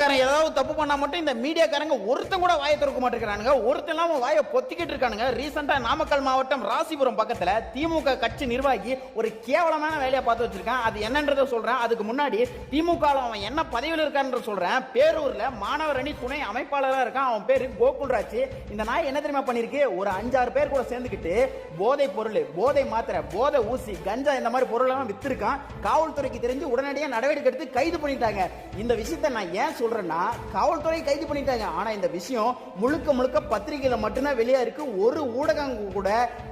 ஏதாவது தப்பு பண்ணா மட்டும் இந்த மீடியாக்காரங்க ஒருத்தன் கூட வாயை திறக்க மாட்டேங்கிறானுங்க. ஒருத்தன் இல்லாம வாயை பொத்திக்கிட்டு இருக்கானுங்க. ரீசெண்டா நாமக்கல் மாவட்டம் ராசிபுரம் பக்கத்துல திமுக கட்சி நிர்வாகி ஒரு கேவலமான வேலையை பார்த்து வச்சிருக்கான். அது என்னன்றதை சொல்றேன். அதுக்கு முன்னாடி திமுக அவன் என்ன பதவியில் இருக்கான்னு சொல்றேன். பேரூர்ல மாணவர் அணி துணை அமைப்பாளரா இருக்கான். அவன் பேரு கோகுல்ராஜ். இந்த நாய் என்ன தெரியுமா பண்ணிருக்கு? ஒரு 5-6 பேர் கூட சேர்ந்துக்கிட்டு போதை பொருள், போதை மாத்திரை, போதை ஊசி, கஞ்சா இந்த மாதிரி பொருள் எல்லாம் வித்திருக்கான். காவல்துறைக்கு தெரிஞ்சு உடனடியாக நடவடிக்கை எடுத்து கைது பண்ணிட்டாங்க. இந்த விஷயத்தை நான் ஏன் சொல்றேன்னா, காவல்துறை கைது பண்ணிட்டாங்க. ஆனா இந்த விஷயம் முழுக்க முழுக்க பத்திரிகையில மட்டும்தான் வெளியா இருக்கு. ஒரு ஊடகம் கூட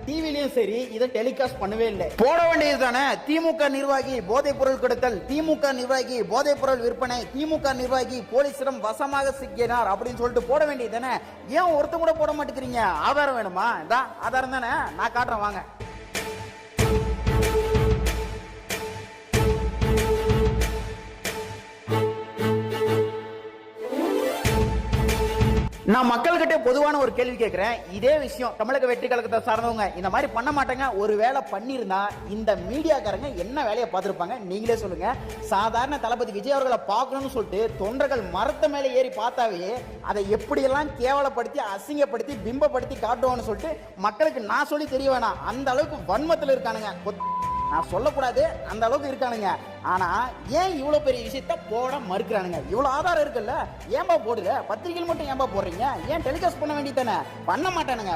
டிவிலையும் சரி இதை டெலிகாஸ்ட் பண்ணவே இல்லை. போட வேண்டியது தானே. திமுக நிர்வாகி போதைப் பொருள் கடத்தல், திமுக நிர்வாகி போதைப் பொருள் விற்பனை, திமுக நிர்வாகி போலீசிடம் வசமாக சிக்கினார் அப்படின்னு சொல்லிட்டு போட வேண்டியது தானே. ஏன் ஒருத்தர் கூட போட மாட்டேங்கிறீங்க? ஆதாரம் வேணுமா? இதான் ஆதாரம் தானே, நான் காட்டுறேன் வாங்க. நான் மக்கள்கிட்ட பொதுவான ஒரு கேள்வி கேட்கிறேன். இதே விஷயம் தமிழக வெற்றி கழகத்தை சார்ந்தவங்க இந்த மாதிரி பண்ண மாட்டாங்க. ஒரு வேலை பண்ணிருந்தா இந்த மீடியாக்காரங்க என்ன வேலையை பார்த்திருப்பாங்க? நீங்களே சொல்லுங்க. சாதாரண தளபதி விஜய் அவர்களை பார்க்கணும்னு சொல்லிட்டு தொண்டர்கள் மரத்த மேலே ஏறி பார்த்தாவே அதை எப்படியெல்லாம் கேவலப்படுத்தி அசிங்கப்படுத்தி பிம்பப்படுத்தி காட்டுவான்னு சொல்லிட்டு மக்களுக்கு நான் சொல்லி தெரிய வேணாம். அந்த அளவுக்கு வன்மத்தில் இருக்கானுங்க. நான் சொல்லக்கூடாது, அந்த அளவுக்கு இருக்கானுங்க. ஆனா ஏன் இவ்வளவு பெரிய விஷயத்த போட மறுக்கிறானுங்க? இவ்வளவு ஆதாரம் இருக்குல்ல, ஏன்பா போடுற? பத்திரிகையில் மட்டும் ஏன்பா போடுறீங்க? ஏன் டெலிகாஸ்ட் பண்ண வேண்டியதானே? பண்ண மாட்டானுங்க.